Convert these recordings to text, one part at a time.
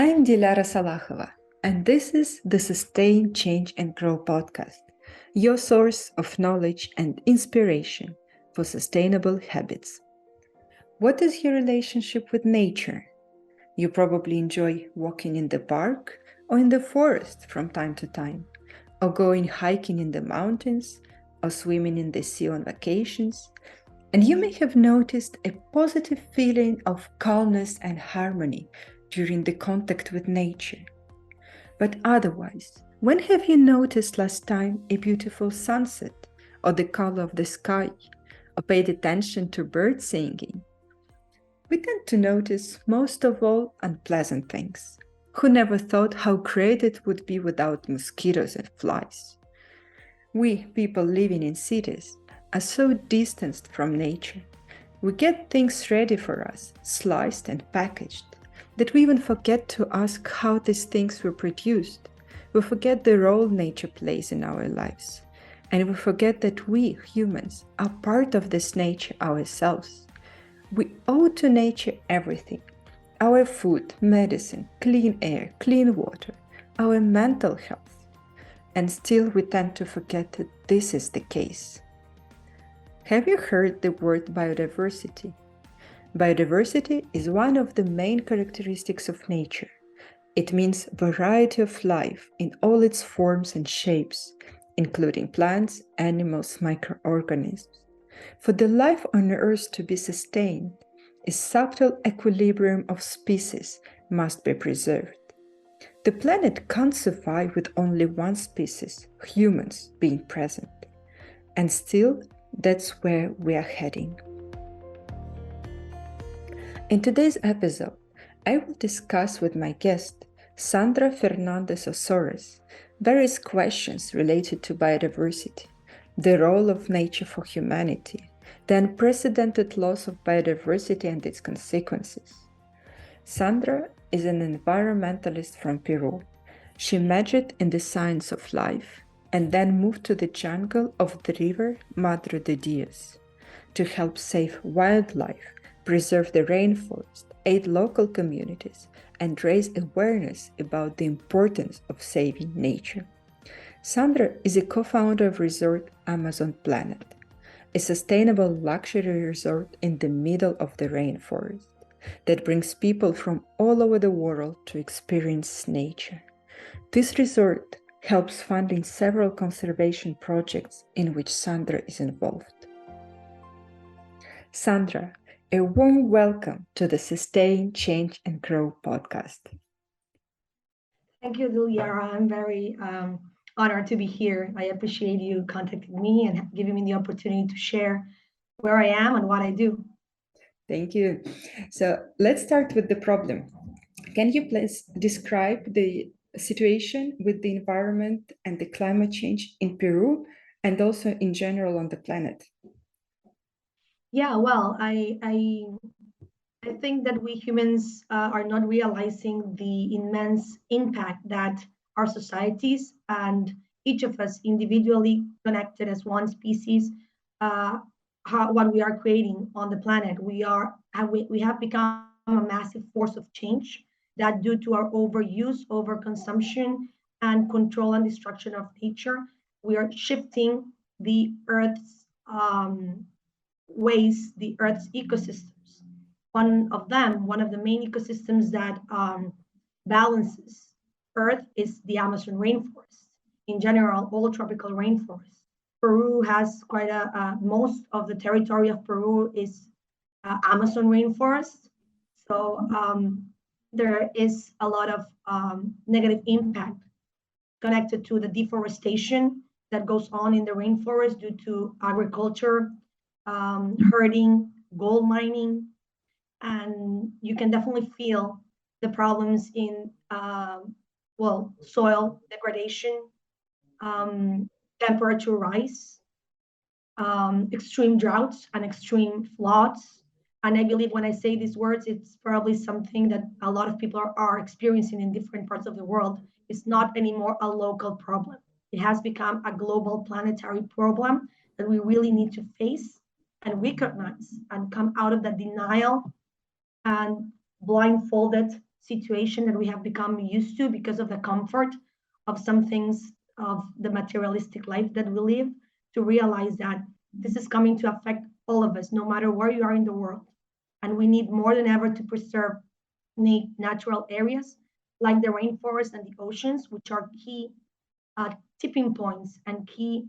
I'm Dilyara Salakhova, and this is the Sustain, Change, and Grow podcast, your source of knowledge and inspiration for sustainable habits. What is your relationship with nature? You probably enjoy walking in the park or in the forest from time to time, or going hiking in the mountains, or swimming in the sea on vacations. And you may have noticed a positive feeling of calmness and harmony during the contact with nature. But otherwise, when have you noticed last time a beautiful sunset, or the color of the sky, or paid attention to birds singing? We tend to notice most of all unpleasant things. Who never thought how great it would be without mosquitoes and flies? We, people living in cities, are so distanced from nature. We get things ready for us, sliced and packaged, that we even forget to ask how these things were produced. We forget the role nature plays in our lives. And we forget that we, humans, are part of this nature ourselves. We owe to nature everything: our food, medicine, clean air, clean water, our mental health. And still we tend to forget that this is the case. Have you heard the word biodiversity? Biodiversity is one of the main characteristics of nature. It means variety of life in all its forms and shapes, including plants, animals, microorganisms. For the life on Earth to be sustained, a subtle equilibrium of species must be preserved. The planet can't survive with only one species, humans, being present. And still, that's where we are heading. In today's episode, I will discuss with my guest, Sandra Fernandes-Osores, various questions related to biodiversity, the role of nature for humanity, the unprecedented loss of biodiversity and its consequences. Sandra is an environmentalist from Peru. She majored in the science of life and then moved to the jungle of the river Madre de Dios to help save wildlife, preserve the rainforest, aid local communities, and raise awareness about the importance of saving nature. Sandra is a co-founder of resort Amazon Planet, a sustainable luxury resort in the middle of the rainforest that brings people from all over the world to experience nature. This resort helps funding several conservation projects in which Sandra is involved. Sandra, a warm welcome to the Sustain, Change, and Grow podcast. Thank you, Dilyara. I'm very honored to be here. I appreciate you contacting me and giving me the opportunity to share where I am and what I do. Thank you. So let's start with the problem. Can you please describe the situation with the environment and the climate change in Peru and also in general on the planet? Yeah, well, I think that we humans are not realizing the immense impact that our societies and each of us individually connected as one species, what we are creating on the planet. We have become a massive force of change that, due to our overuse, overconsumption, and control and destruction of nature, we are shifting the Earth's ways, the Earth's ecosystems. One of the main ecosystems that balances Earth is the Amazon rainforest. In general, all tropical rainforests. Peru has most of the territory of Peru is Amazon rainforest. So there is a lot of negative impact connected to the deforestation that goes on in the rainforest due to agriculture, herding, gold mining, and you can definitely feel the problems in soil degradation, temperature rise, extreme droughts and extreme floods. And I believe when I say these words, it's probably something that a lot of people are experiencing in different parts of the world. It's not anymore a local problem. It has become a global planetary problem that we really need to face and recognize and come out of that denial and blindfolded situation that we have become used to because of the comfort of some things of the materialistic life that we live, to realize that this is coming to affect all of us, no matter where you are in the world. And we need more than ever to preserve natural areas like the rainforest and the oceans, which are key tipping points and key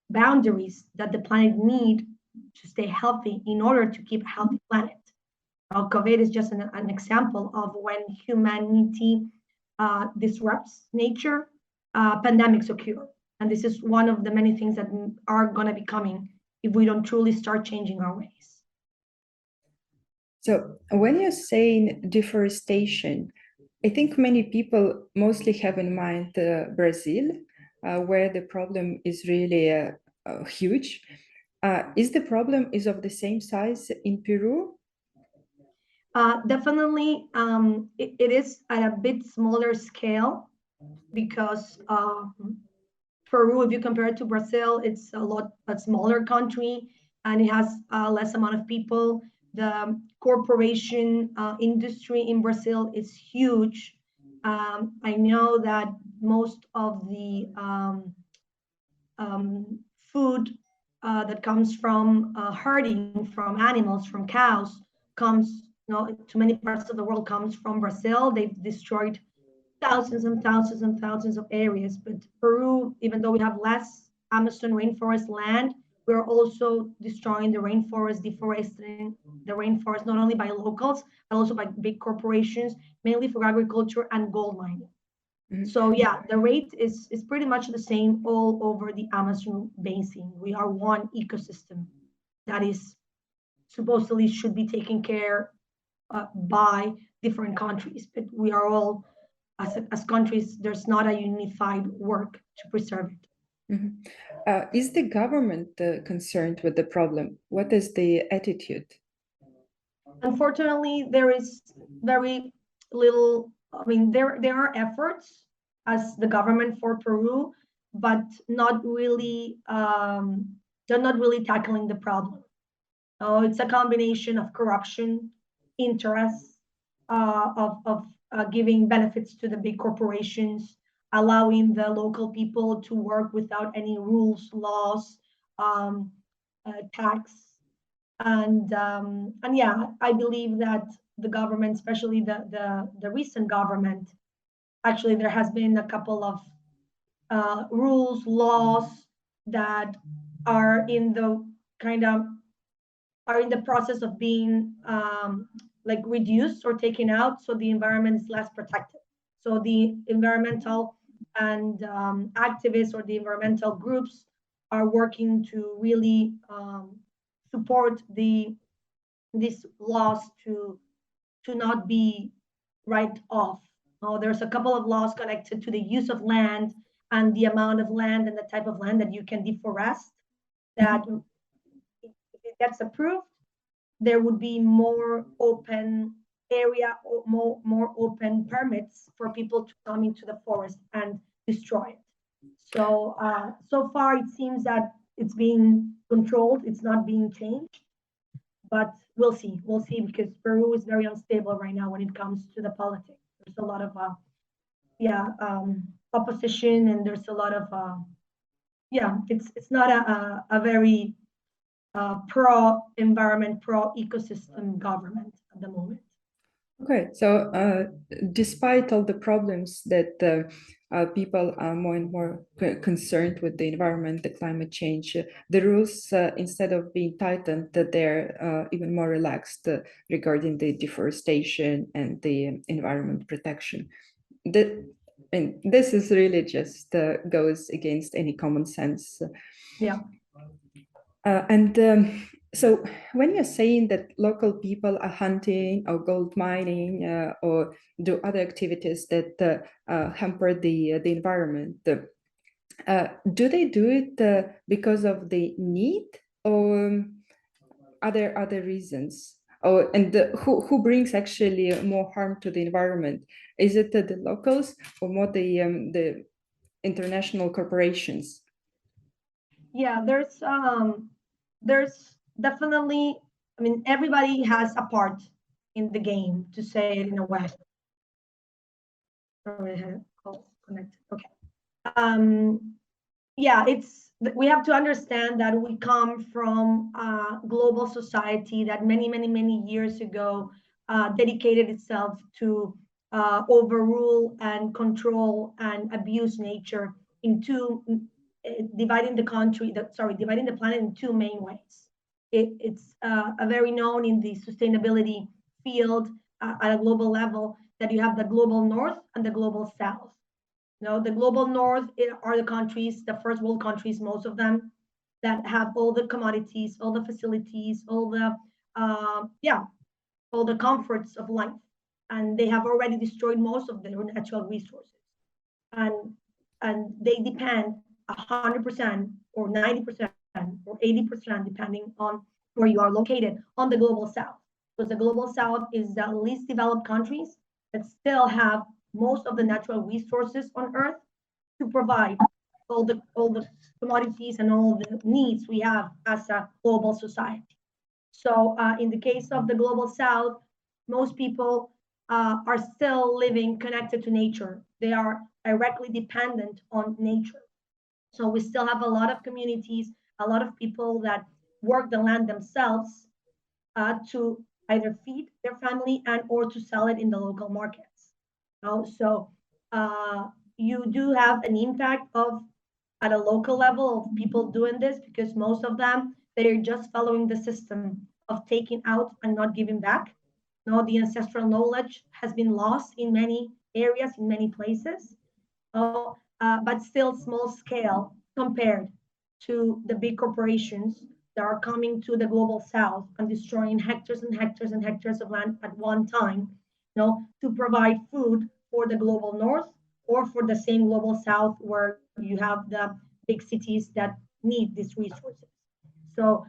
boundaries that the planet need to stay healthy in order to keep a healthy planet. COVID is just an example of when humanity disrupts nature, pandemics occur. And this is one of the many things that are going to be coming if we don't truly start changing our ways. So when you're saying deforestation, I think many people mostly have in mind Brazil, where the problem is really huge. Is the problem is of the same size in Peru? Definitely, it is at a bit smaller scale because Peru, if you compare it to Brazil, it's a smaller country and it has less amount of people. The corporation industry in Brazil is huge. I know that most of the food that comes from herding, from animals, from cows, comes, to many parts of the world, comes from Brazil. They've destroyed thousands and thousands and thousands of areas. But Peru, even though we have less Amazon rainforest land, we're also destroying the rainforest, deforesting the rainforest, not only by locals, but also by big corporations, mainly for agriculture and gold mining. Mm-hmm. So yeah, the rate is pretty much the same all over the Amazon basin. We are one ecosystem that is supposedly should be taken care by different countries, but we are all, as countries, there's not a unified work to preserve it. Mm-hmm. Is the government concerned with the problem? What is the attitude? Unfortunately, there is very little. I mean, there are efforts as the government for Peru, but not really. They're not really tackling the problem. It's a combination of corruption, interests, of giving benefits to the big corporations, allowing the local people to work without any rules, laws, tax, and yeah, I believe that the government, especially the recent government, actually there has been a couple of rules, laws that are in the process of being like reduced or taken out, so the environment is less protected. So the environmental and activists or the environmental groups are working to really support these laws to not be right off. There's a couple of laws connected to the use of land and the amount of land and the type of land that you can deforest, that if it gets approved, there would be more open area, or more open permits for people to come into the forest and destroy it. So so far it seems that it's being controlled, it's not being changed, but we'll see because Peru is very unstable right now when it comes to the politics. There's a lot of opposition, and there's a lot of it's not a very pro-environment, pro-ecosystem government at the moment. Okay, so despite all the problems that people are more and more concerned with the environment, the climate change, the rules, instead of being tightened, that they're even more relaxed regarding the deforestation and the environment protection. And this is really just goes against any common sense. Yeah. So when you're saying that local people are hunting or gold mining or do other activities that hamper the environment, do they do it because of the need, or are there other reasons? Oh, and who brings actually more harm to the environment? Is it the locals or more the international corporations? Yeah, there's definitely, I mean, everybody has a part in the game, to say it in a way. Sorry, I had a call connected. Okay. Yeah, we have to understand that we come from a global society that many years ago dedicated itself to overrule and control and abuse nature into dividing the planet in two main ways. It's a very known in the sustainability field at a global level that you have the global north and the global south. The global north are the countries, the first world countries, most of them, that have all the commodities, all the facilities, all the all the comforts of life, and they have already destroyed most of their natural resources, and they depend 100% or 90% or 80%, depending on where you are located, on the global south, because the global south is the least developed countries that still have most of the natural resources on earth to provide all the commodities and all the needs we have as a global society. So in the case of the global south, most people are still living connected to nature. They are directly dependent on nature. So we still have a lot of communities, a lot of people that work the land themselves to either feed their family and or to sell it in the local markets. So you do have an impact of at a local level of people doing this, because most of them, they're just following the system of taking out and not giving back. The ancestral knowledge has been lost in many areas, in many places, but still small scale compared to the big corporations that are coming to the global south and destroying hectares and hectares and hectares of land at one time, to provide food for the global north or for the same global south, where you have the big cities that need these resources. So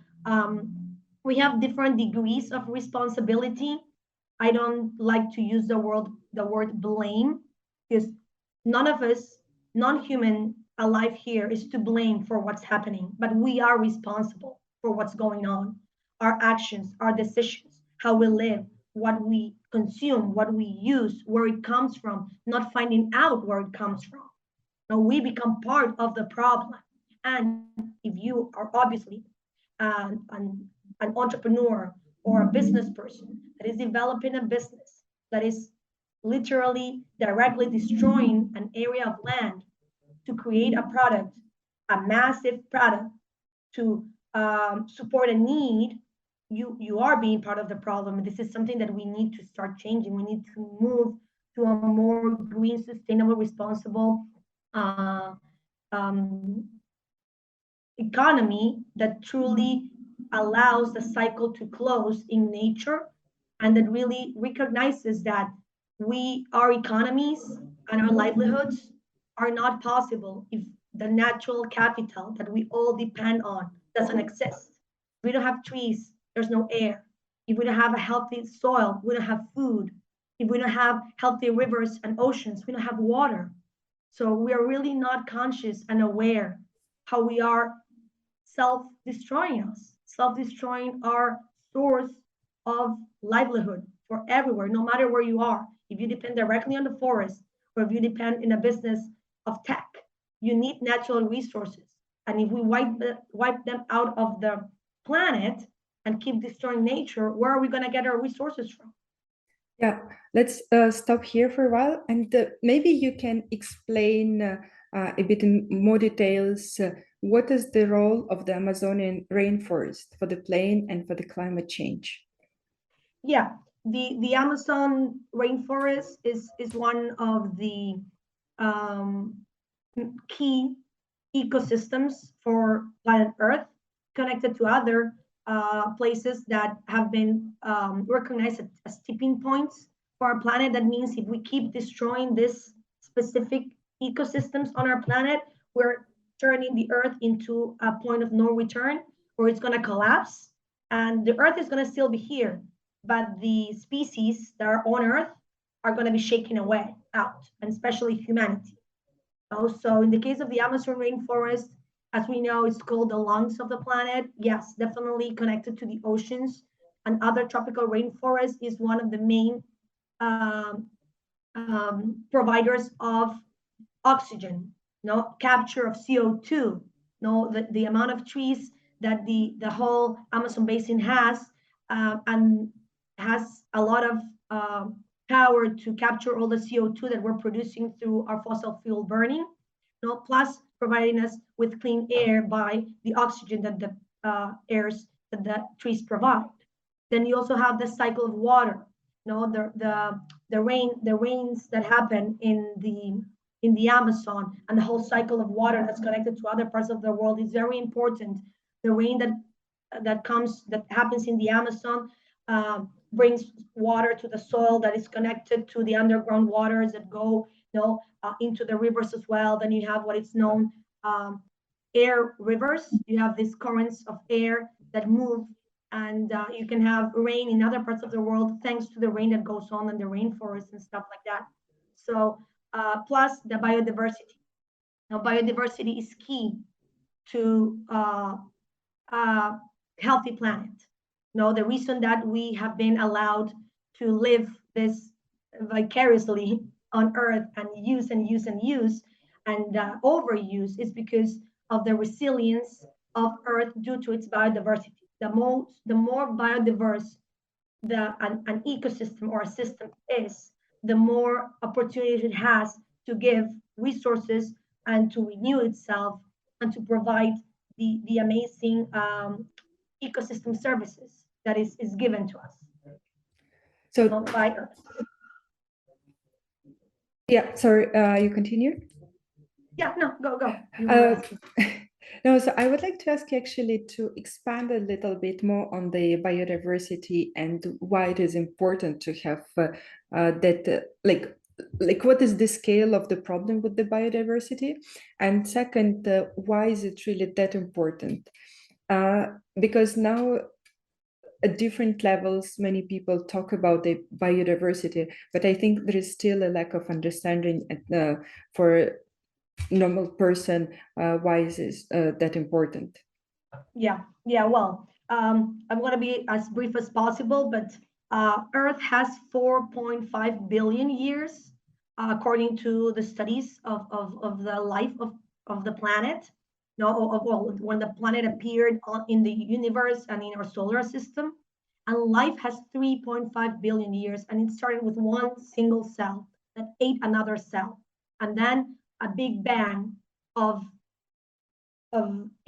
we have different degrees of responsibility. I don't like to use the word blame, because none of us, non-human alive here, is to blame for what's happening, but we are responsible for what's going on. Our actions, our decisions, how we live, what we consume, what we use, where it comes from, not finding out where it comes from. Now we become part of the problem. And if you are obviously an entrepreneur or a business person that is developing a business that is literally directly destroying an area of land to create a product, a massive product, to support a need, you are being part of the problem. This is something that we need to start changing. We need to move to a more green, sustainable, responsible economy that truly allows the cycle to close in nature, and that really recognizes that our economies and our livelihoods are not possible if the natural capital that we all depend on doesn't exist. If we don't have trees, there's no air. If we don't have a healthy soil, we don't have food. If we don't have healthy rivers and oceans, we don't have water. So we are really not conscious and aware how we are self-destroying our source of livelihood for everywhere, no matter where you are. If you depend directly on the forest, or if you depend in a business of tech, you need natural resources. And if we wipe them out of the planet and keep destroying nature, where are we going to get our resources from? Yeah, let's stop here for a while, and maybe you can explain a bit in more details what is the role of the Amazonian rainforest for the plain and for the climate change? Yeah, the Amazon rainforest is one of the key ecosystems for planet Earth, connected to other places that have been recognized as tipping points for our planet. That means if we keep destroying this specific ecosystems on our planet, we're turning the Earth into a point of no return, where it's going to collapse, and the Earth is going to still be here, but the species that are on Earth are going to be shaken away out, and especially humanity. Also, in the case of the Amazon rainforest, as we know, it's called the lungs of the planet. Yes, definitely connected to the oceans, and other tropical rainforests is one of the main um, providers of oxygen, capture of CO2. The amount of trees that the whole Amazon basin has, and has a lot of power to capture all the CO2 that we're producing through our fossil fuel burning, plus providing us with clean air by the oxygen that the airs that the trees provide. Then you also have the cycle of water, the rains that happen in the Amazon, and the whole cycle of water that's connected to other parts of the world is very important. The rain that happens in the Amazon brings water to the soil that is connected to the underground waters that go, into the rivers as well. Then you have what is known air rivers. You have these currents of air that move, and you can have rain in other parts of the world thanks to the rain that goes on in the rainforest and stuff like that. So plus the biodiversity. Now, biodiversity is key to a healthy planet. The reason that we have been allowed to live this vicariously on Earth and use and use and use and overuse is because of the resilience of Earth due to its biodiversity. The more biodiverse an ecosystem or a system is, the more opportunity it has to give resources and to renew itself and to provide the amazing ecosystem services that is given to us. So by Earth. Yeah, sorry, you continue? Yeah, no, go. No, so I would like to ask you actually to expand a little bit more on the biodiversity and why it is important to have that, like what is the scale of the problem with the biodiversity? And second, why is it really that important? Because now at different levels, many people talk about the biodiversity, but I think there is still a lack of understanding for normal person why is this that important. Yeah, well, I'm going to be as brief as possible, but Earth has 4.5 billion years according to the studies of the life of the planet. When the planet appeared in the universe and in our solar system, and life has 3.5 billion years, and it started with one single cell that ate another cell, and then a big bang of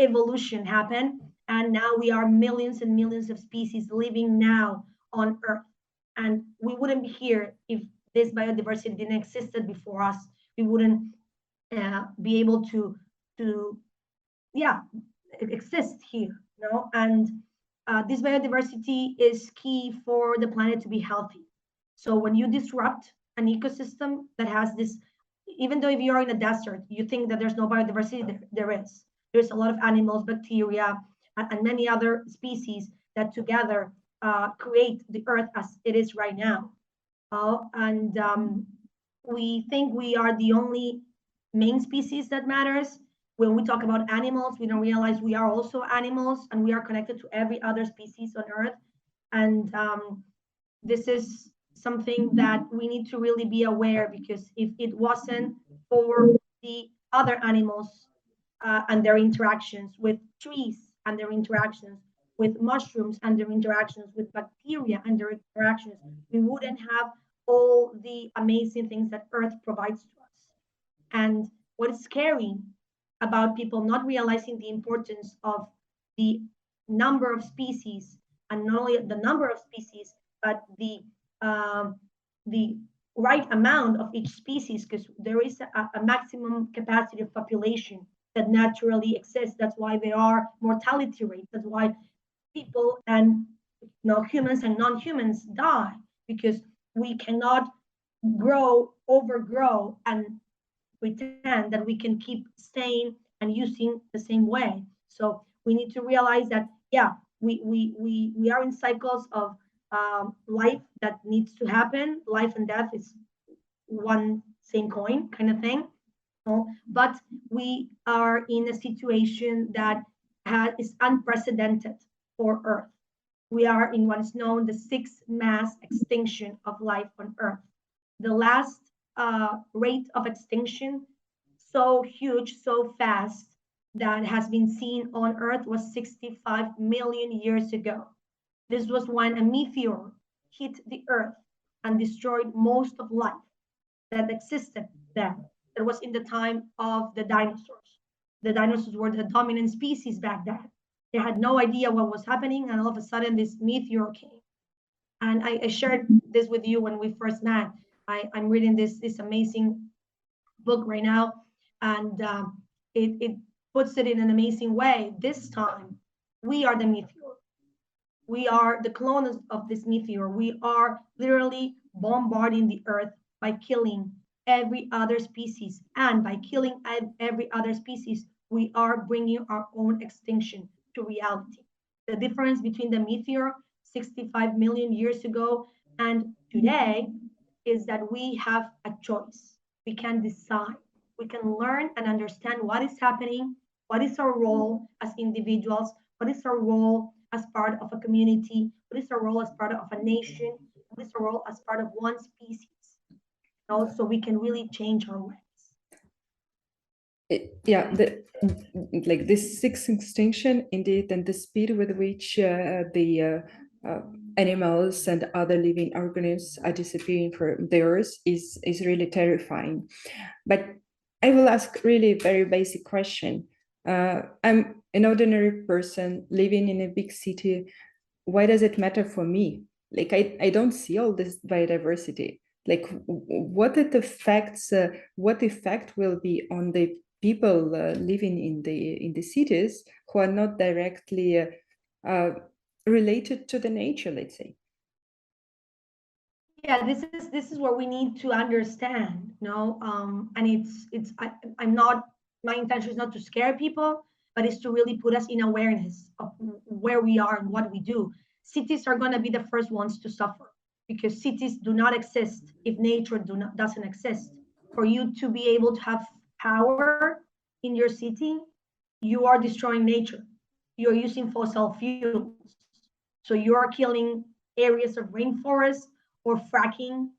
evolution happened, and now we are millions and millions of species living now on Earth. And we wouldn't be here if this biodiversity didn't existed before us. We wouldn't be able to exist here, and this biodiversity is key for the planet to be healthy. So when you disrupt an ecosystem that has this, even though if you're in a desert, you think that there's no biodiversity, there is. There's a lot of animals, bacteria, and many other species that together create the Earth as it is right now. And we think we are the only main species that matters. When we talk about animals, we don't realize we are also animals, and we are connected to every other species on Earth. And this is something that we need to really be aware, because if it wasn't for the other animals and their interactions with trees and their interactions with mushrooms and their interactions with bacteria and their interactions, we wouldn't have all the amazing things that Earth provides to us. And what is scary about people not realizing the importance of the number of species, and not only the number of species, but the right amount of each species, because there is a maximum capacity of population that naturally exists. That's why there are mortality rates. That's why people and humans and non-humans die, because we cannot overgrow, and pretend that we can keep staying and using the same way. So we need to realize that, we are in cycles of life that needs to happen. Life and death is one same coin kind of thing. But we are in a situation that is unprecedented for Earth. We are in what is known the sixth mass extinction of life on Earth. The last rate of extinction, so huge, so fast, that has been seen on Earth was 65 million years ago. This was when a meteor hit the Earth and destroyed most of life that existed then. That was in the time of the dinosaurs. The dinosaurs were the dominant species back then. They had no idea what was happening, and all of a sudden, this meteor came. And I shared this with you when we first met. I'm reading this amazing book right now, and it puts it in an amazing way. This time, we are the meteor. We are the clones of this meteor. We are literally bombarding the earth by killing every other species. And by killing every other species, we are bringing our own extinction to reality. The difference between the meteor 65 million years ago and today is that we have a choice. We can decide. We can learn and understand what is happening, what is our role as individuals, what is our role as part of a community, what is our role as part of a nation, what is our role as part of one species. So we can really change our ways. Like this sixth extinction, indeed, and the speed with which the animals and other living organisms are disappearing from the earth is really terrifying. But I will ask really a very basic question. I'm an ordinary person living in a big city. Why does it matter for me? Like I don't see all this biodiversity. Like what effect will be on the people living in the cities who are not directly related to the nature, let's say? Yeah, this is where we need to understand, and I'm not, my intention is not to scare people, but it's to really put us in awareness of where we are and what we do. Cities are going to be the first ones to suffer because cities do not exist if nature doesn't exist. For you to be able to have power in your city, you are destroying nature. You're using fossil fuels. So you are killing areas of rainforest or fracking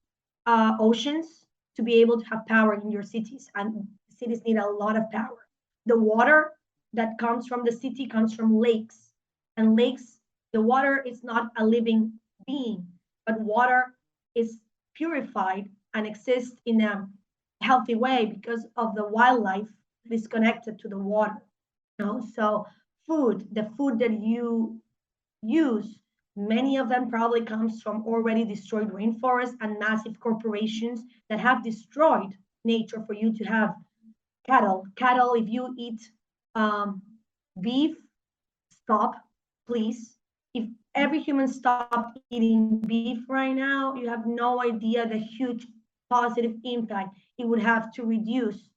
oceans to be able to have power in your cities. And cities need a lot of power. The water that comes from the city comes from lakes. And lakes, the water is not a living being, but water is purified and exists in a healthy way because of the wildlife that is connected to the water. So the food that you use, many of them probably comes from already destroyed rainforests and massive corporations that have destroyed nature for you to have cattle. If you eat beef, stop, please. If every human stopped eating beef right now, you have no idea the huge positive impact it would have to reduce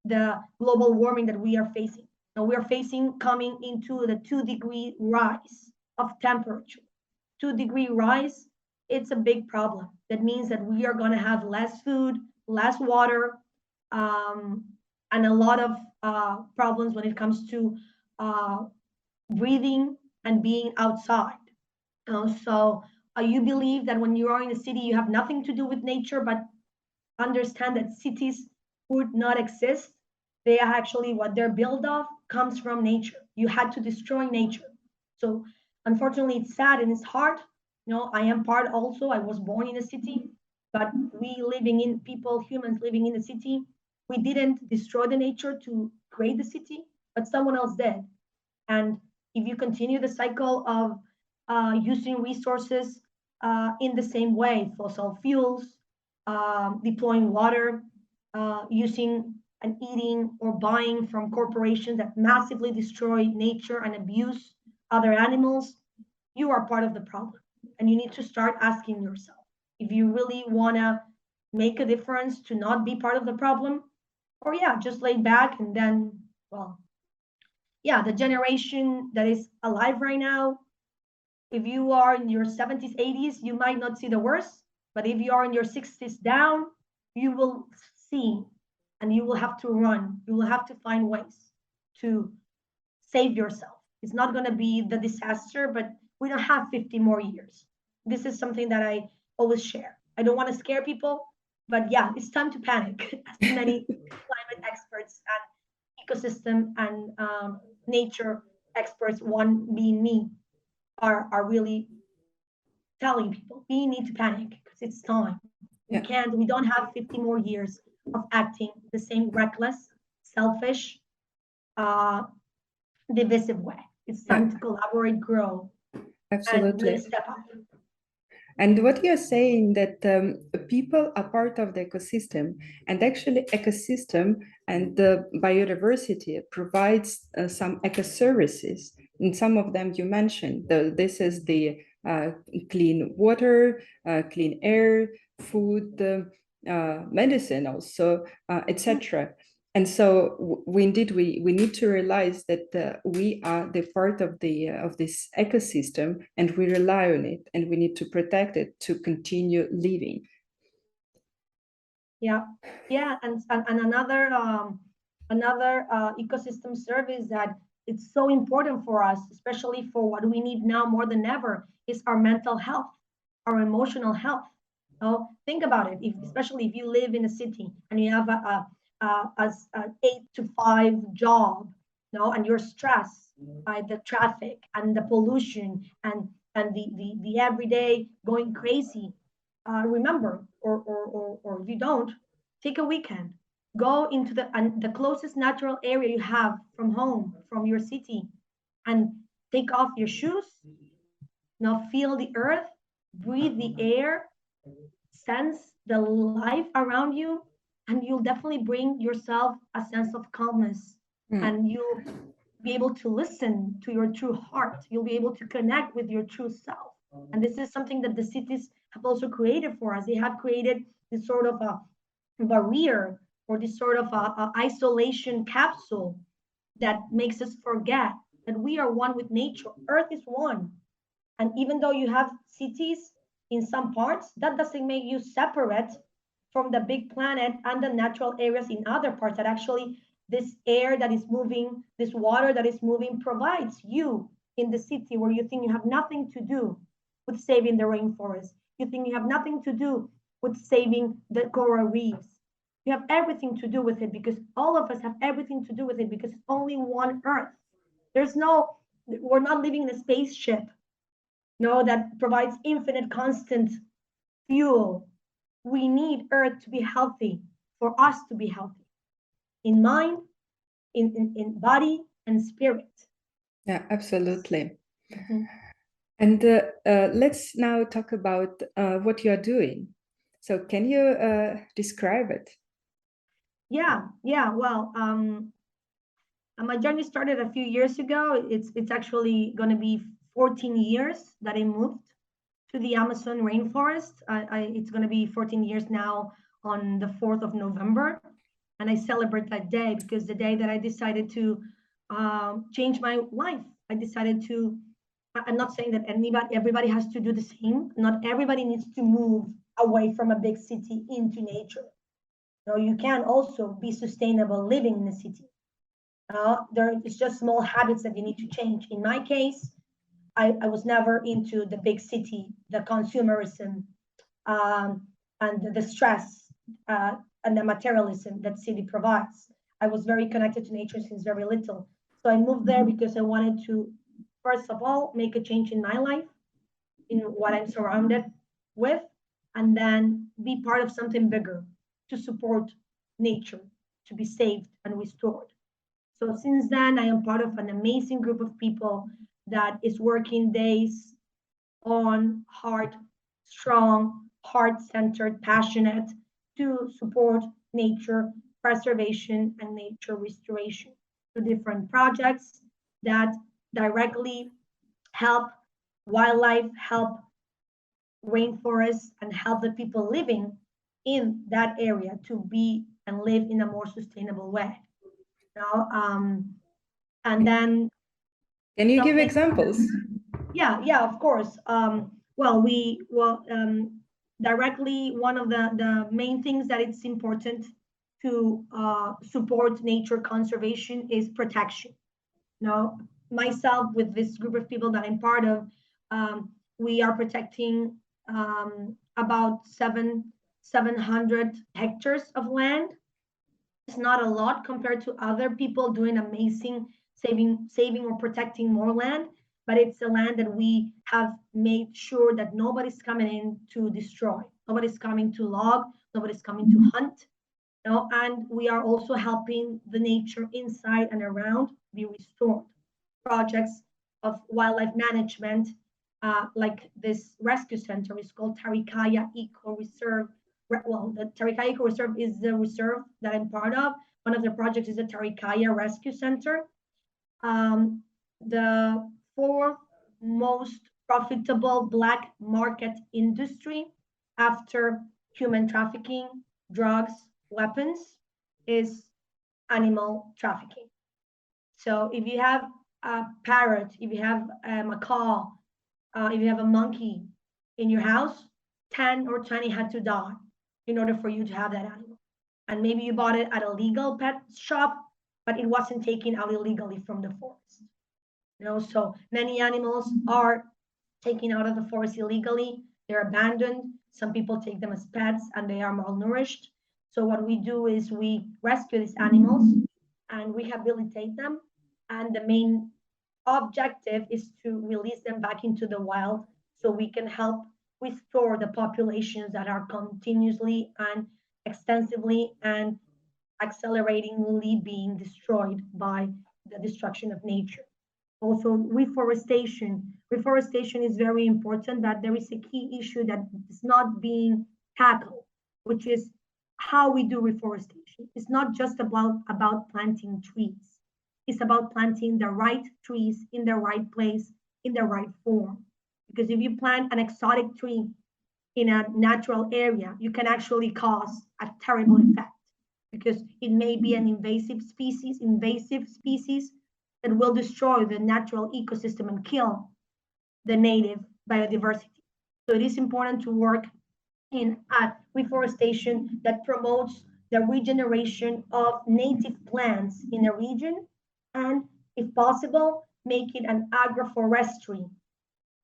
the global warming that we are facing. Now we are facing coming into the 2-degree rise of temperature. 2-degree rise, it's a big problem. That means that we are going to have less food, less water, and a lot of problems when it comes to breathing and being outside. So you believe that when you are in a city, you have nothing to do with nature, but understand that cities would not exist. They are actually what they're built of comes from nature. You had to destroy nature. So unfortunately, it's sad and it's hard. I am part also. I was born in a city, but humans living in the city, we didn't destroy the nature to create the city, but someone else did. And if you continue the cycle of using resources in the same way, fossil fuels, deploying water, using and eating or buying from corporations that massively destroy nature and abuse other animals, you are part of the problem. And you need to start asking yourself if you really want to make a difference to not be part of the problem, or just lay back and then, well, the generation that is alive right now, if you are in your 70s, 80s, you might not see the worst, but if you are in your 60s down, you will see, and you will have to run. You will have to find ways to save yourself. It's not going to be the disaster, but We don't have 50 more years. This is something that I always share. I don't want to scare people, but yeah, it's time to panic, as many climate experts and ecosystem and nature experts, one being me, are really telling people we need to panic because it's time. Yeah. We don't have 50 more years of acting the same reckless, selfish, uh, divisive way. It's Yeah, time to collaborate, grow, and really absolutely. step up. And what you're saying that people are part of the ecosystem, and actually ecosystem and the biodiversity provides some eco services. And some of them you mentioned. This is the clean water, clean air, food, medicine also, etc. And so we need to realize that we are the part of this ecosystem, and we rely on it, and we need to protect it to continue living. Yeah, yeah, and another ecosystem service that it's so important for us, especially for what we need now more than ever, is our mental health, our emotional health. So think about it, especially if you live in a city and you have a 8 to 5 job, and you're stressed by the traffic and the pollution and the everyday going crazy. Remember, or if you don't, take a weekend. Go into the closest natural area you have from home, from your city, and take off your shoes. Now feel the earth, breathe the air, sense the life around you, and you'll definitely bring yourself a sense of calmness. Mm. And you'll be able to listen to your true heart. You'll be able to connect with your true self. And this is something that the cities have also created for us. They have created this sort of a barrier or this sort of a isolation capsule that makes us forget that we are one with nature. Earth is one. And even though you have cities in some parts, that doesn't make you separate from the big planet and the natural areas in other parts. That actually, this air that is moving, this water that is moving, provides you in the city where you think you have nothing to do with saving the rainforest. You think you have nothing to do with saving the coral reefs. You have everything to do with it because all of us have everything to do with it because it's only one Earth. There's no, we're not living in a spaceship, that provides infinite constant fuel. We need Earth to be healthy for us to be healthy in mind, in body, and spirit. Yeah, absolutely. Mm-hmm. And let's now talk about what you're doing. So can you describe it? Yeah. Well, my journey started a few years ago. It's actually going to be 14 years that I moved to the Amazon rainforest. It's going to be 14 years now on the 4th of November. And I celebrate that day because the day that I decided to change my life, I decided to, I'm not saying that everybody has to do the same. Not everybody needs to move away from a big city into nature. You can also be sustainable living in a city. It's just small habits that you need to change. In my case, I was never into the big city, the consumerism, and the stress and the materialism that city provides. I was very connected to nature since very little. So I moved there because I wanted to, first of all, make a change in my life, in what I'm surrounded with, and then be part of something bigger to support nature, to be saved and restored. So since then, I am part of an amazing group of people that is working days on heart, strong, heart-centered, passionate to support nature preservation and nature restoration through different projects that directly help wildlife, help rainforests, and help the people living in that area to be and live in a more sustainable way. You know, and then Can you give something, examples? yeah, of course. Directly, one of the main things that it's important to support nature conservation is protection. Myself with this group of people that I'm part of, We are protecting about 700 hectares of land. It's not a lot compared to other people doing amazing saving or protecting more land, but it's a land that we have made sure that nobody's coming in to destroy. Nobody's coming to log, nobody's coming to hunt. And we are also helping the nature inside and around be restored. Projects of wildlife management, like this rescue center, is called Tarikaya Eco Reserve. Well, the Tarikaya Eco Reserve is the reserve that I'm part of. One of the projects is the Tarikaya Rescue Center. The fourth most profitable black market industry after human trafficking, drugs, weapons is animal trafficking. So if you have a parrot, if you have a macaw, if you have a monkey in your house, 10 or 20 had to die in order for you to have that animal. And maybe you bought it at a legal pet shop, but it wasn't taken out illegally from the forest. So many animals are taken out of the forest illegally. They're abandoned. Some people take them as pets and they are malnourished. So what we do is we rescue these animals and rehabilitate them. And the main objective is to release them back into the wild so we can help restore the populations that are continuously and extensively and acceleratingly being destroyed by the destruction of nature. Also, reforestation. Reforestation is very important, but there is a key issue that is not being tackled, which is how we do reforestation. It's not just about planting trees. It's about planting the right trees in the right place, in the right form. Because if you plant an exotic tree in a natural area, you can actually cause a terrible effect because it may be an invasive species that will destroy the natural ecosystem and kill the native biodiversity. So it is important to work in reforestation that promotes the regeneration of native plants in a region, and if possible, make it an agroforestry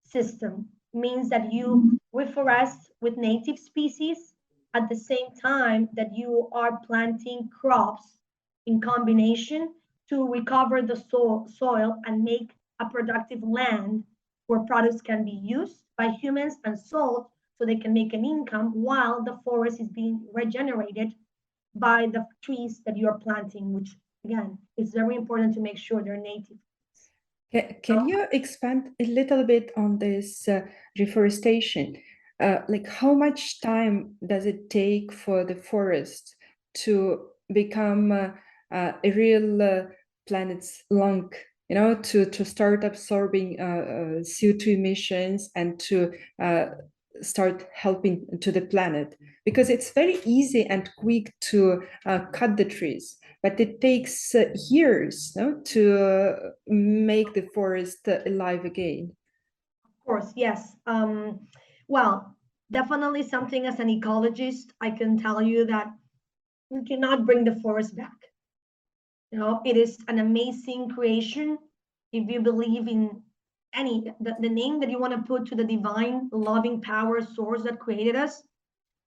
system. Means that you reforest with native species at the same time that you are planting crops in combination to recover the soil and make a productive land where products can be used by humans and sold so they can make an income while the forest is being regenerated by the trees that you are planting, which again is very important to make sure they're native. Can you expand a little bit on this reforestation? Like how much time does it take for the forest to become a real planet's lung, to start absorbing CO2 emissions and to start helping to the planet? Because it's very easy and quick to cut the trees, but it takes years, to make the forest alive again. Of course, yes. Well, definitely something as an ecologist, I can tell you that you cannot bring the forest back. It is an amazing creation. If you believe in the name that you want to put to the divine, loving power source that created us,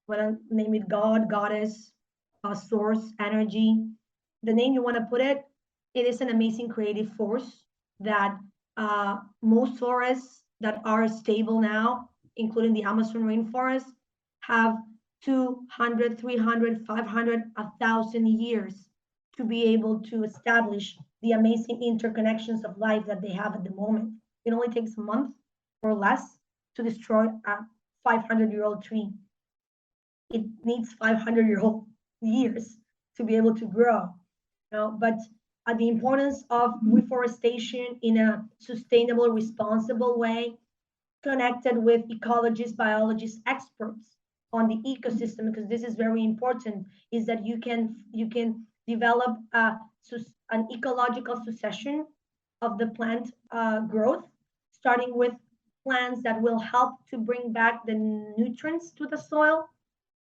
whether name it God, goddess, source, energy, the name you want to put it, it is an amazing creative force that most forests that are stable now, including the Amazon rainforest, have 200, 300, 500, 1,000 years to be able to establish the amazing interconnections of life that they have at the moment. It only takes a month or less to destroy a 500-year-old tree. It needs 500-year-old years to be able to grow. But the importance of reforestation in a sustainable, responsible way, connected with ecologists, biologists, experts on the ecosystem, because this is very important, is that you can develop an ecological succession of the plant growth, starting with plants that will help to bring back the nutrients to the soil,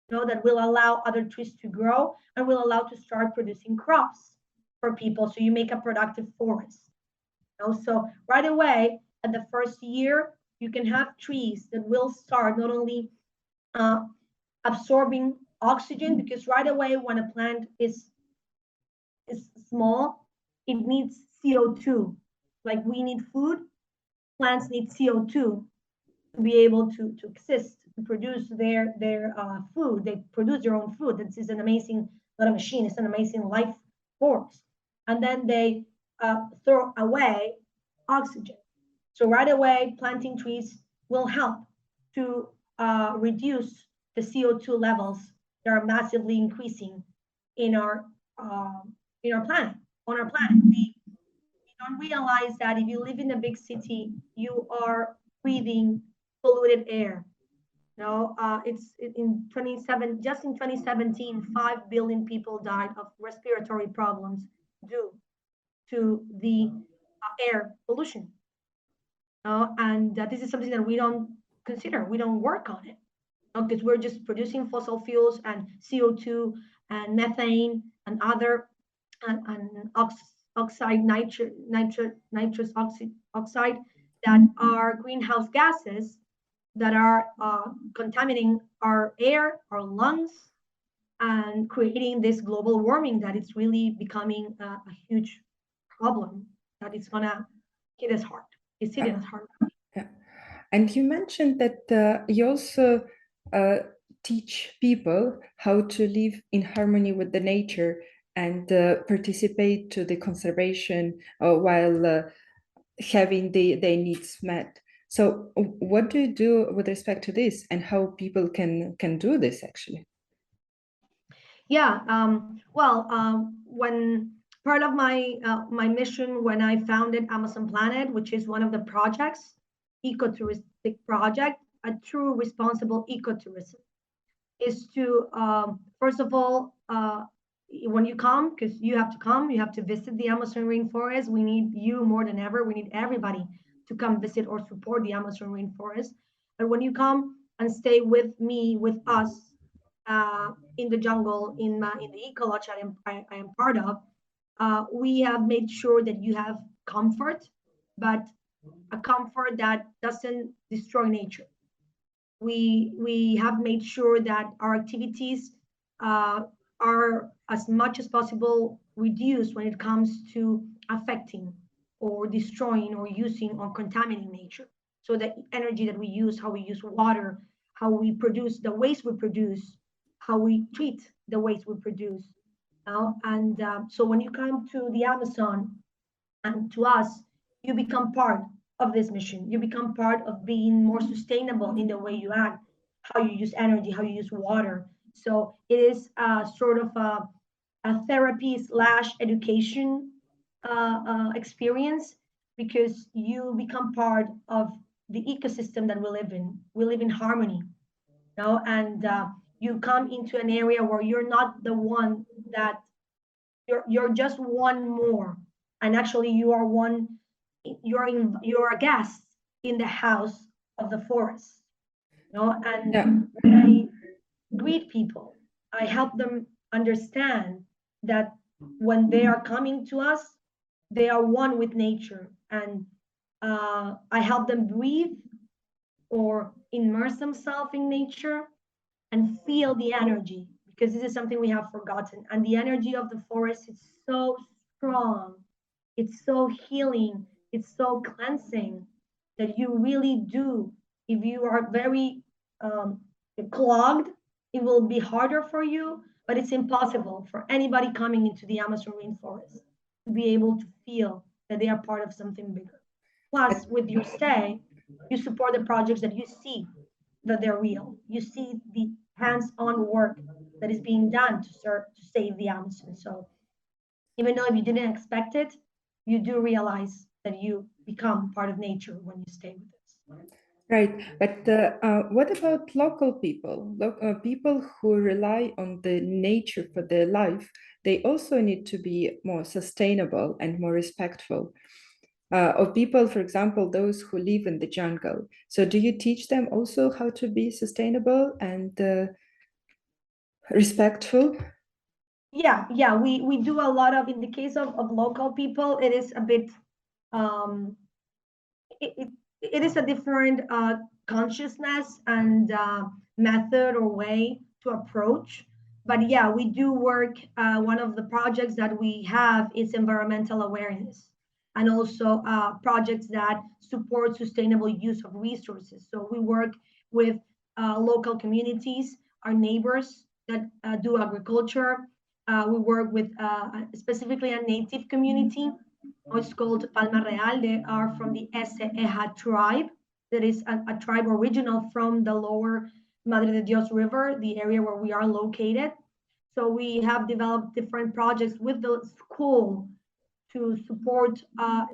that will allow other trees to grow and will allow to start producing crops for people. So you make a productive forest. So right away, at the first year, You can have trees that will start not only absorbing oxygen, because right away when a plant is small, it needs CO2. Like we need food, plants need CO2 to be able to exist, to produce their food. They produce their own food. This is an amazing, not a machine, it's an amazing life force. And then they throw away oxygen. So right away, planting trees will help to reduce the CO2 levels that are massively increasing in our planet, on our planet. We don't realize that if you live in a big city, you are breathing polluted air. No, it's in 27, just in 2017, 5 billion people died of respiratory problems due to the air pollution. And this is something that we don't consider. We don't work on it because we're just producing fossil fuels and CO2 and methane and other and oxide, nitrous oxide that are greenhouse gases that are contaminating our air, our lungs, and creating this global warming that it's really becoming a huge problem that it's gonna hit us hard. It's hitting us hard. Yeah. And you mentioned that you also teach people how to live in harmony with the nature and participate to the conservation while having their needs met. So what do you do with respect to this, and how people can do this actually? Yeah, when part of my mission when I founded Amazon Planet, which is one of the projects, ecotouristic project, a true responsible ecotourism, is to first of all, when you come, because you have to come, you have to visit the Amazon rainforest. We need you more than ever. We need everybody to come visit or support the Amazon rainforest. And when you come and stay with me, with us, in the jungle, in the ecology I am part of, we have made sure that you have comfort, but a comfort that doesn't destroy nature. We have made sure that our activities are as much as possible reduced when it comes to affecting or destroying or using or contaminating nature. So the energy that we use, how we use water, how we produce the waste we produce, how we treat the waste we produce. And so when you come to the Amazon and to us, you become part of this mission. You become part of being more sustainable in the way you act, how you use energy, how you use water. So it is sort of a therapy slash education experience, because you become part of the ecosystem that we live in. We live in harmony, and you come into an area where you're not the one that you're just one more, and actually you're a guest in the house of the forest. And Yeah. when I greet people, I help them understand that when they are coming to us, they are one with nature, and I help them breathe or immerse themselves in nature and feel the energy, because this is something we have forgotten. And the energy of the forest is so strong, it's so healing, it's so cleansing, that you really do, if you are very clogged, it will be harder for you, but it's impossible for anybody coming into the Amazon rainforest to be able to feel that they are part of something bigger. Plus, with your stay, you support the projects that you see that they're real. You see the hands-on work that is being done to save the Amazon. So even though if you didn't expect it, you do realize that you become part of nature when you stay with us. Right, but what about local people? People who rely on the nature for their life, they also need to be more sustainable and more respectful. Of people, for example, those who live in the jungle. So do you teach them also how to be sustainable and respectful? Yeah, we do a lot of, in the case of local people, it is a bit, it it is a different consciousness and method or way to approach. But yeah, we do work. One of the projects that we have is environmental awareness, and also projects that support sustainable use of resources. So we work with local communities, our neighbors that do agriculture. We work with specifically a native community. It's called Palma Real. They are from the Eha tribe. That is a tribe original from the lower Madre de Dios River, the area where we are located. So we have developed different projects with the school to support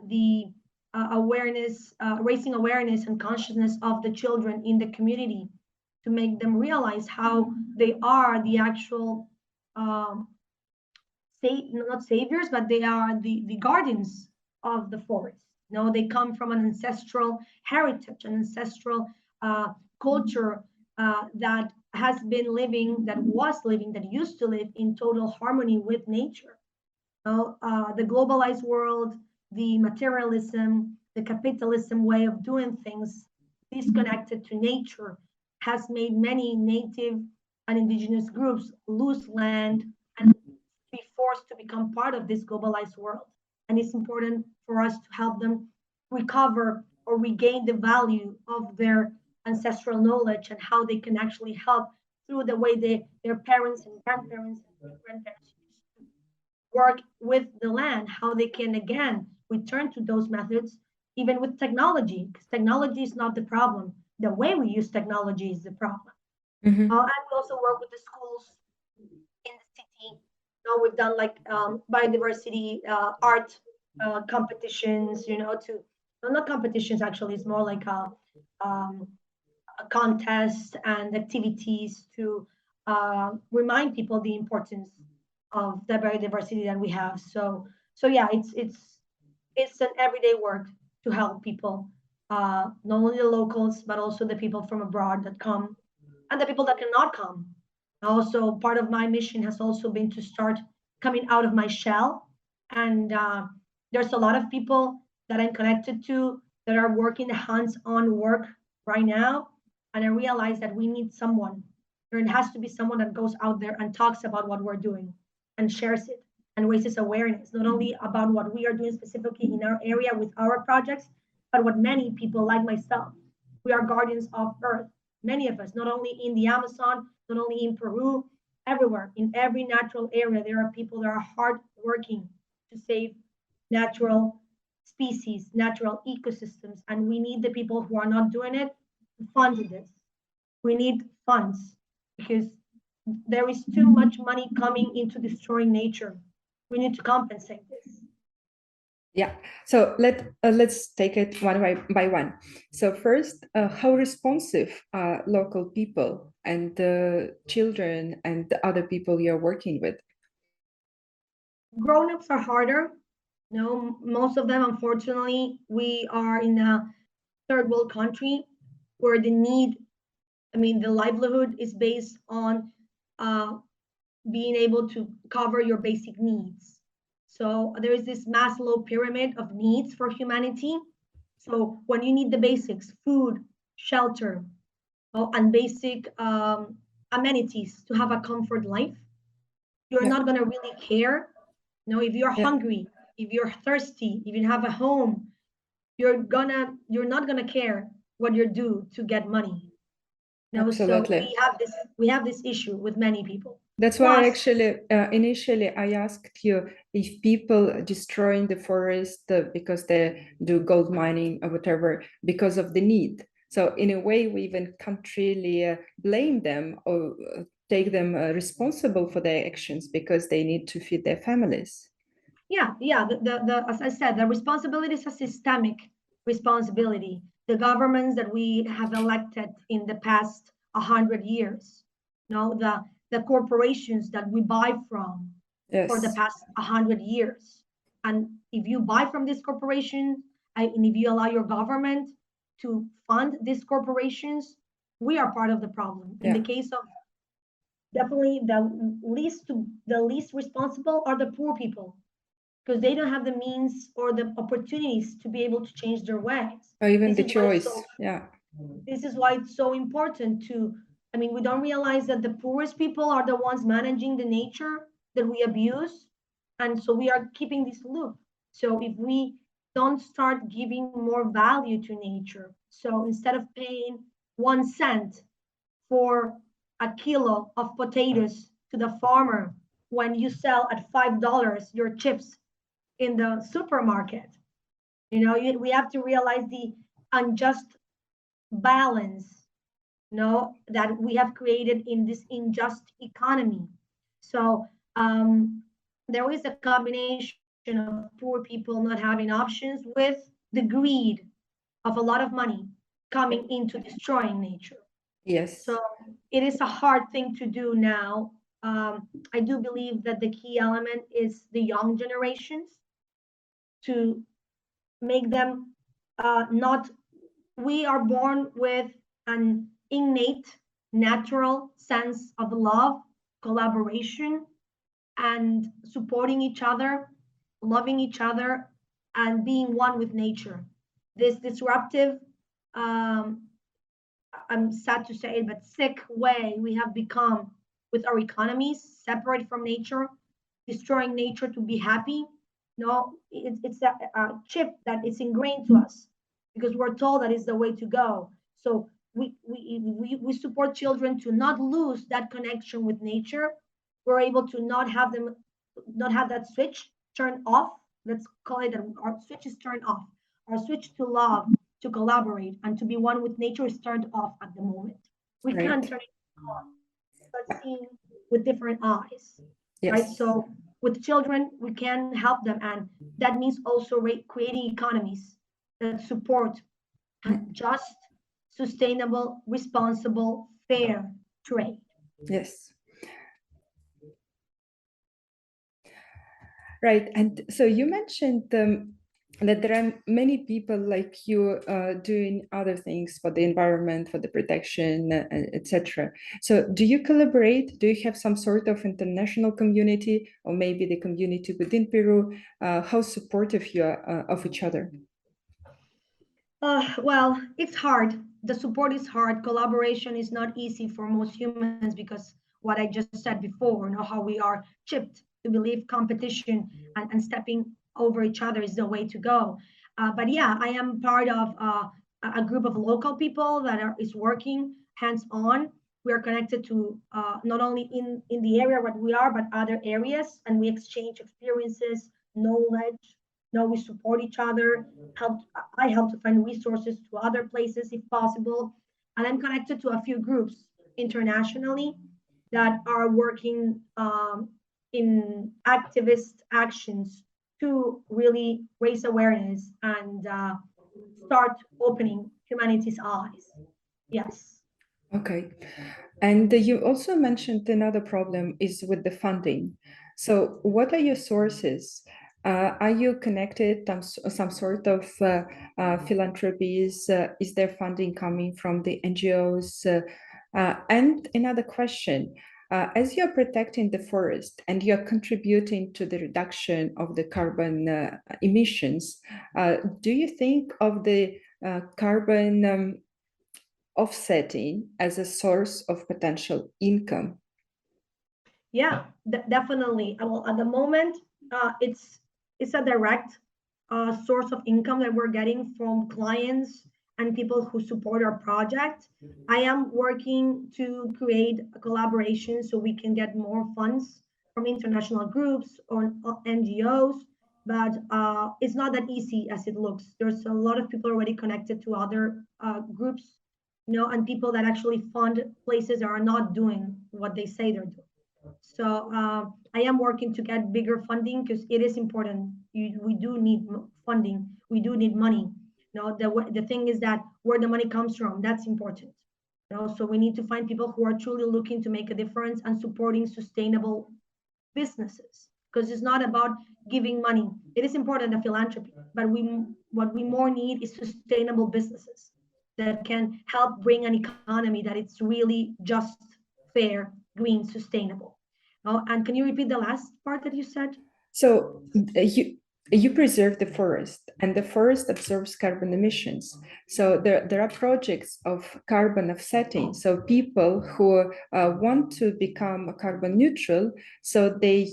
the awareness, raising awareness and consciousness of the children in the community, to make them realize how they are the actual um, not saviors, but they are the guardians of the forest. No, they come from an ancestral heritage, an ancestral culture that has been living, that was living, that used to live in total harmony with nature. No, the globalized world, the materialism, the capitalism way of doing things, disconnected to nature, has made many native and indigenous groups lose land and be forced to become part of this globalized world. And it's important for us to help them recover or regain the value of their ancestral knowledge and how they can actually help through the way their parents and grandparents and grandparents used to work with the land, how they can again return to those methods, even with technology, because technology is not the problem. The way we use technology is the problem. Mm-hmm. And we also work with the schools in the city. We've done like biodiversity art competitions, to well, not competitions actually, it's more like a contest and activities to remind people the importance of the biodiversity that we have. So yeah, it's an everyday work to help people, not only the locals but also the people from abroad that come and the people that cannot come. Also, part of my mission has also been to start coming out of my shell. And there's a lot of people that I'm connected to that are working the hands-on work right now. And I realize that we need someone. There has to be someone that goes out there and talks about what we're doing and shares it and raises awareness, not only about what we are doing specifically in our area with our projects, but what many people like myself. We are guardians of Earth, many of us, not only in the Amazon, not only in Peru, everywhere, in every natural area, there are people that are hard working to save natural species, natural ecosystems, and we need the people who are not doing it to fund this. We need funds because there is too much money coming into destroying nature. We need to compensate this. Yeah. So let's take it one by one. So first, how responsive are local people and the children and the other people you're working with? Grown-ups are harder. No, most of them, unfortunately, we are in a third world country where the livelihood is based on being able to cover your basic needs. So there is this Maslow pyramid of needs for humanity. So when you need the basics, food, shelter, and basic amenities to have a comfort life, you're not going to really care. If you're hungry, if you're thirsty, if you have a home, you're not gonna care what you do to get money. So Absolutely. we have this issue with many people. That's why Plus, actually initially I asked you if people destroying the forest because they do gold mining or whatever because of the need. So in a way, we even can't really blame them or take them responsible for their actions because they need to feed their families. yeah. As I said, the responsibility is a systemic responsibility. The governments that we have elected in the past 100 years, the corporations that we buy from for the Yes, past 100 years. And if you buy from these corporations, and if you allow your government to fund these corporations, we are part of the problem. In yeah, the case of definitely the least responsible are the poor people. because they don't have the means or the opportunities to be able to change their ways. Or even This the is why choice. Yeah. this is why it's so important to, I mean, we don't realize that the poorest people are the ones managing the nature that we abuse. And so we are keeping this loop. So if we don't start giving more value to nature, so instead of paying 1 cent for a kilo of potatoes to the farmer when you sell at $5 your chips in the supermarket, we have to realize the unjust balance, that we have created in this unjust economy. So there is a combination of poor people not having options with the greed of a lot of money coming into destroying nature. So Yes. it is a hard thing to do now. I do believe that the key element is the young generations, to make them not, we are born with an innate natural sense of love, collaboration, and supporting each other, loving each other, and being one with nature. This disruptive, um, I'm sad to say it, but sick way we have become with our economies, separate from nature, destroying nature to be happy. No, it's a chip that is ingrained to us because we're told that is the way to go. So we support children to not lose that connection with nature. We're able to not have that switch turned off. Let's call it that our switch is turned off. Our switch to love, to collaborate, and to be one with nature is turned off at the moment. We can't Right. turn it on, but seeing with different eyes, right? Yes. So with children, we can help them, and that means also creating economies that support just, sustainable, responsible, fair trade. Yes. Right. And so you mentioned that there are many people like you doing other things for the environment, for the protection, etc. So do you collaborate? Do you have some sort of international community, or maybe the community within Peru? How supportive you are of each other? Well, it's hard. The support is hard. Collaboration is not easy for most humans because what I just said before, how we are chipped to believe competition and stepping over each other is the way to go. But yeah, I am part of a group of local people that is working hands on. We are connected to not only in the area where we are, but other areas, and we exchange experiences, knowledge. We support each other. Help I help to find resources to other places if possible, and I'm connected to a few groups internationally that are working in activist actions to really raise awareness and start opening humanity's eyes. Yes. Okay. And you also mentioned another problem is with the funding. So what are your sources? Are you connected to some sort of philanthropies? Is there funding coming from the NGOs? And another question, as you're protecting the forest and you're contributing to the reduction of the carbon emissions, do you think of the carbon offsetting as a source of potential income? Yeah, definitely. Well, at the moment, it's a direct source of income that we're getting from clients and people who support our project. I am working to create a collaboration so we can get more funds from international groups or NGOs, but it's not that easy as it looks. There's a lot of people already connected to other groups, and people that actually fund places that are not doing what they say they're doing. So I am working to get bigger funding because it is important. We do need funding. We do need money. The thing is that where the money comes from, that's important. So we need to find people who are truly looking to make a difference and supporting sustainable businesses. Because it's not about giving money. It is important, the philanthropy, but what we more need is sustainable businesses that can help bring an economy that it's really just, fair, green, sustainable. Oh, and can you repeat the last part that you said? So you preserve the forest, and the forest absorbs carbon emissions. So there are projects of carbon offsetting. So people who want to become carbon neutral, so they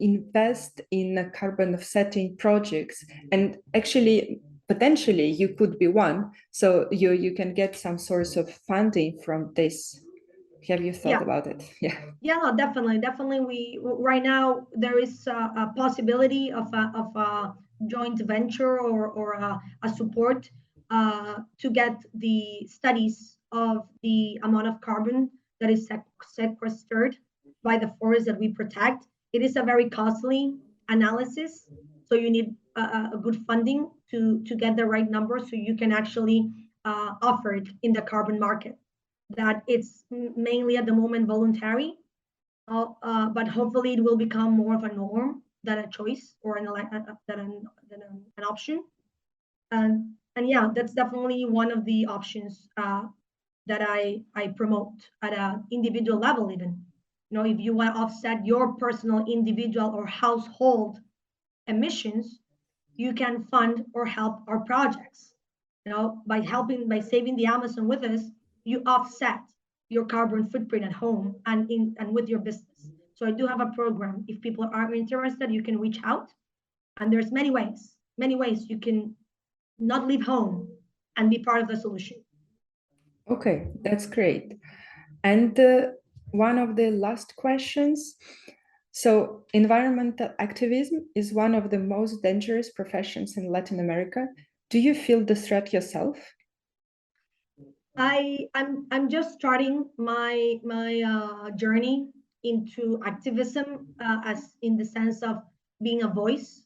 invest in carbon offsetting projects. And actually, potentially, you could be one. So you can get some source of funding from this. Have you thought about it? Yeah. Yeah, no, definitely. We right now there is a possibility of a joint venture or a support to get the studies of the amount of carbon that is sequestered by the forest that we protect. It is a very costly analysis, so you need a good funding to get the right number, so you can actually offer it in the carbon market. That it's mainly at the moment voluntary, but hopefully it will become more of a norm than a choice or an option. And yeah, that's definitely one of the options that I promote at an individual level. Even, if you want to offset your personal, individual, or household emissions, you can fund or help our projects. By saving the Amazon with us, you offset your carbon footprint at home and with your business. So I do have a program. If people are interested, you can reach out. And there's many ways you can not leave home and be part of the solution. Okay, that's great. And one of the last questions. So, environmental activism is one of the most dangerous professions in Latin America. Do you feel the threat yourself? I'm just starting my journey into activism, as in the sense of being a voice.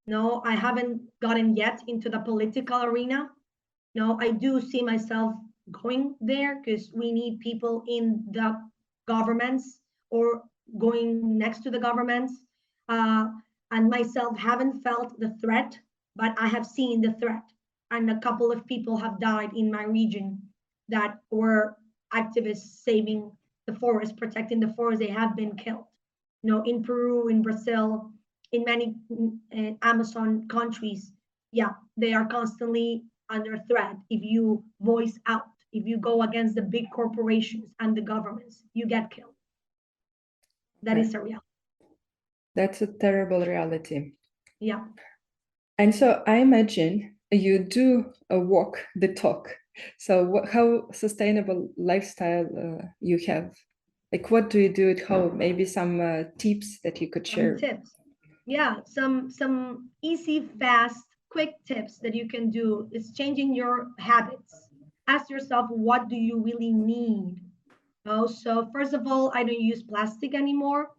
No, I haven't gotten yet into the political arena. No, I do see myself going there because we need people in the governments or going next to the governments. Uh, and myself haven't felt the threat, but I have seen the threat. And a couple of people have died in my region that were activists saving the forest, protecting the forest. They have been killed. In Peru, in Brazil, in many Amazon countries, yeah, they are constantly under threat. If you voice out, if you go against the big corporations and the governments, you get killed. That is a reality. That's a terrible reality. Yeah. And so I imagine you do walk the talk. So how sustainable lifestyle you have? Like, what do you do at home? Maybe some tips that you could share. Tips. Yeah, some easy, fast, quick tips that you can do is changing your habits. Ask yourself, what do you really need? So first of all, I don't use plastic anymore.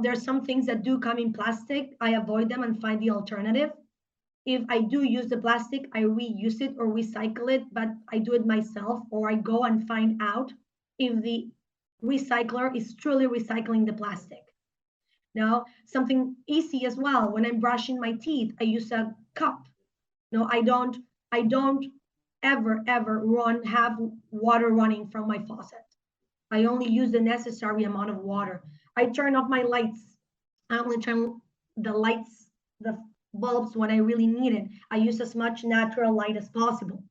There's some things that do come in plastic. I avoid them and find the alternative. If I do use the plastic, I reuse it or recycle it, but I do it myself, or I go and find out if the recycler is truly recycling the plastic. Now, something easy as well. When I'm brushing my teeth, I use a cup. No, I don't ever have water running from my faucet. I only use the necessary amount of water. I turn off my lights. I only turn the lights, the bulbs when I really need it. I use as much natural light as possible.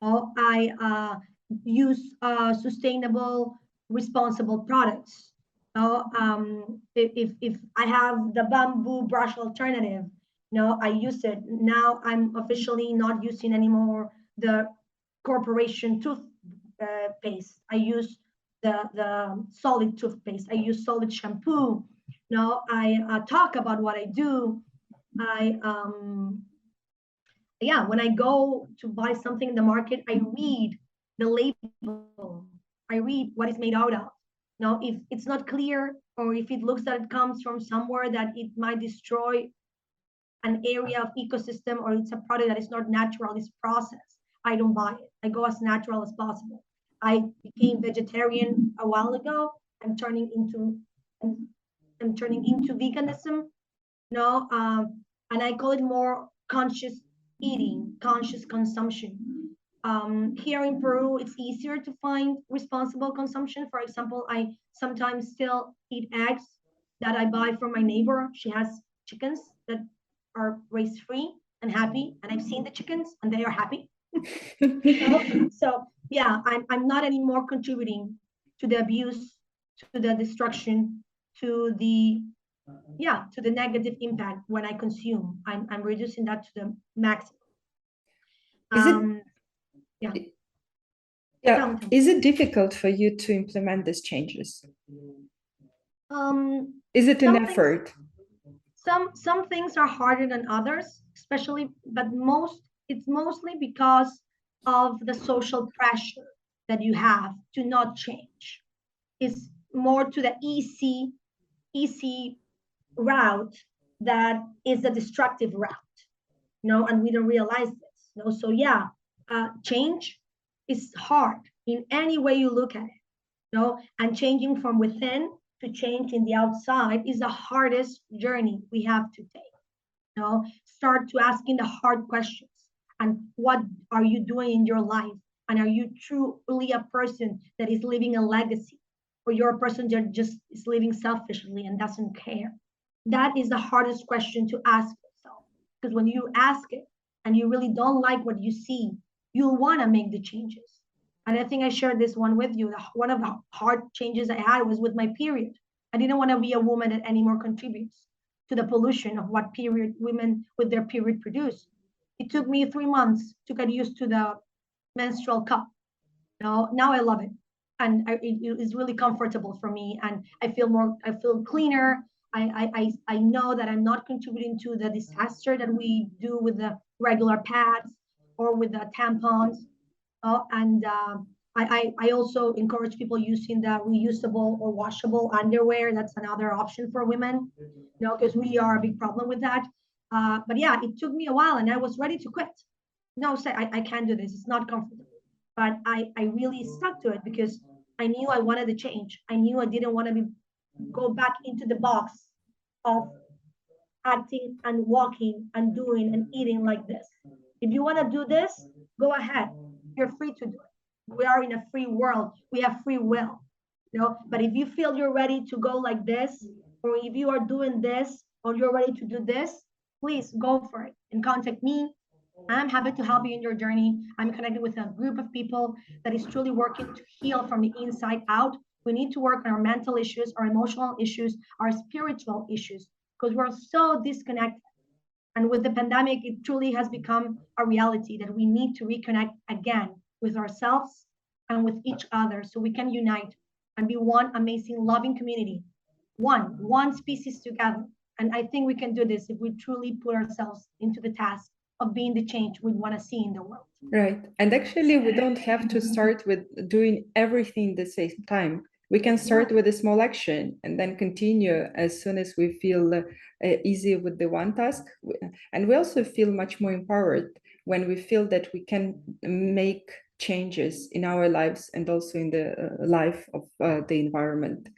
I use sustainable, responsible products. If I have the bamboo brush alternative, I use it. Now I'm officially not using anymore the corporation toothpaste. I use the solid toothpaste. I use solid shampoo. I talk about what I do. I Yeah, when I go to buy something in the market, I read the label. I read what it's made out of. Now, if it's not clear, or if it looks that it comes from somewhere that it might destroy an area of ecosystem, or it's a product that is not natural, it's processed, I don't buy it. I go as natural as possible. I became vegetarian a while ago. I'm turning into veganism. And I call it more conscious eating, conscious consumption. Here in Peru, it's easier to find responsible consumption. For example, I sometimes still eat eggs that I buy from my neighbor. She has chickens that are raised free and happy, and I've seen the chickens and they are happy. So yeah, I'm not anymore contributing to the abuse, to the destruction, to the negative impact when I consume. I'm reducing that to the maximum. Is it Yeah. Yeah. Tell me. Is it difficult for you to implement these changes? Is it an effort? Some things are harder than others, especially, but it's mostly because of the social pressure that you have to not change. It's more to the easy route that is the destructive route, and we don't realize this. So yeah, change is hard in any way you look at it. And changing from within to change in the outside is the hardest journey we have to take. Start to asking the hard questions. And what are you doing in your life? And are you truly a person that is living a legacy? Or you're a person that just is living selfishly and doesn't care? That is the hardest question to ask yourself. Because when you ask it and you really don't like what you see, you'll want to make the changes. And I think I shared this one with you. One of the hard changes I had was with my period. I didn't want to be a woman that anymore contributes to the pollution of what women with their period produce. It took me 3 months to get used to the menstrual cup. Now I love it. And it is really comfortable for me. And I feel cleaner. I know that I'm not contributing to the disaster that we do with the regular pads or with the tampons. I also encourage people using the reusable or washable underwear. That's another option for women, because we are a big problem with that. But yeah, it took me a while and I was ready to quit. Say I can't do this. It's not comfortable. But I really stuck to it because I knew I wanted to change. I knew I didn't want to go back into the box of acting and walking and doing and eating like this. If you want to do this, go ahead. You're free to do it. We are in a free world. We have free will. But if you feel you're ready to go like this, or if you are doing this, or you're ready to do this, please go for it and contact me. I'm happy to help you in your journey. I'm connected with a group of people that is truly working to heal from the inside out. We need to work on our mental issues, our emotional issues, our spiritual issues, because we're so disconnected. And with the pandemic, it truly has become a reality that we need to reconnect again with ourselves and with each other so we can unite and be one amazing, loving community, one species together. And I think we can do this if we truly put ourselves into the task of being the change we want to see in the world. Right. And actually, we don't have to start with doing everything at the same time. We can start with a small action and then continue as soon as we feel easy with the one task. And we also feel much more empowered when we feel that we can make changes in our lives and also in the life of the environment.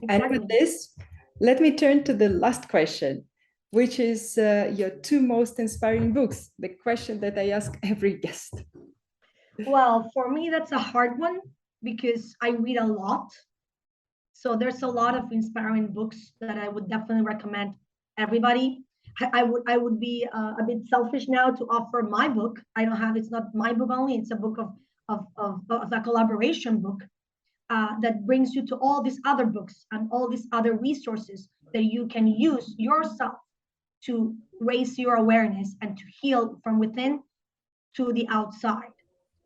Exactly. And with this, let me turn to the last question, which is your 2 most inspiring books, the question that I ask every guest. Well, for me, that's a hard one because I read a lot. So there's a lot of inspiring books that I would definitely recommend everybody. I would be a bit selfish now to offer my book. It's not my book only, it's a book of a collaboration book that brings you to all these other books and all these other resources that you can use yourself to raise your awareness and to heal from within to the outside.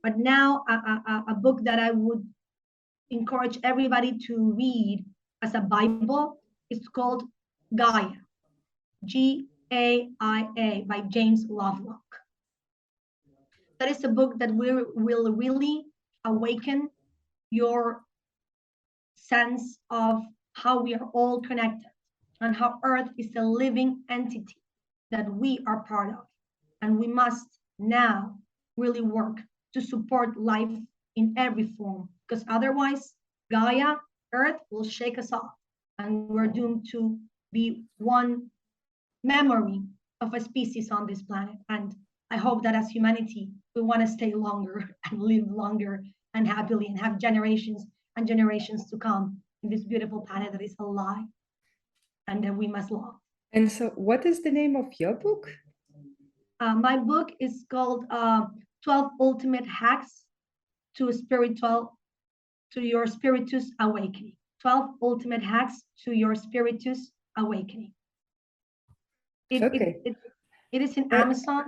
But now a book that I would encourage everybody to read as a Bible is called Gaia, Gaia by James Lovelock. That is a book that will really awaken your sense of how we are all connected and how Earth is a living entity that we are part of. And we must now really work to support life in every form, because otherwise Gaia, Earth, will shake us off and we're doomed to be one memory of a species on this planet. And I hope that as humanity, we want to stay longer and live longer and happily and have generations and generations to come in this beautiful planet that is alive and that we must love. And so, what is the name of your book? My book is called 12 Ultimate Hacks to your spiritus awakening. 12 Ultimate Hacks to your spiritus awakening. Okay. It is in Amazon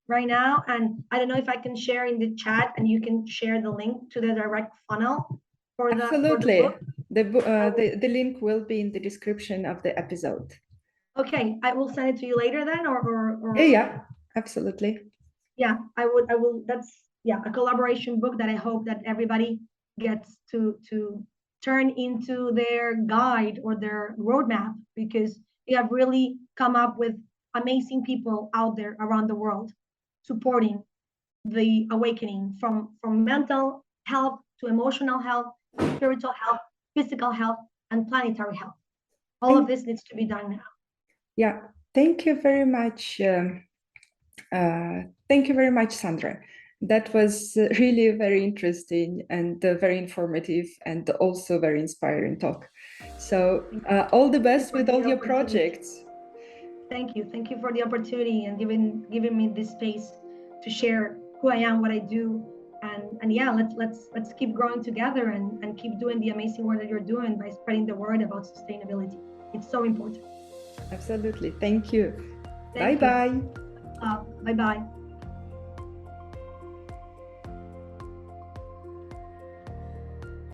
right now, and I don't know if I can share in the chat, and you can share the link to the direct funnel for the book. The link will be in the description of the episode. Okay, I will send it to you later then, or Yeah, absolutely. Yeah, I will. That's a collaboration book that I hope that everybody gets to turn into their guide or their roadmap, because we have really come up with amazing people out there around the world supporting the awakening from mental health to emotional health, spiritual health, physical health, and planetary health. All of this needs to be done now. Yeah, thank you very much. Thank you very much, Sandra. That was really very interesting and very informative and also very inspiring talk. So all the best with all your projects. Thank you. Thank you for the opportunity and giving me this space to share who I am, what I do. And yeah, let's keep growing together and keep doing the amazing work that you're doing by spreading the word about sustainability. It's so important. Absolutely. Thank you. Thank Bye-bye. Bye-bye.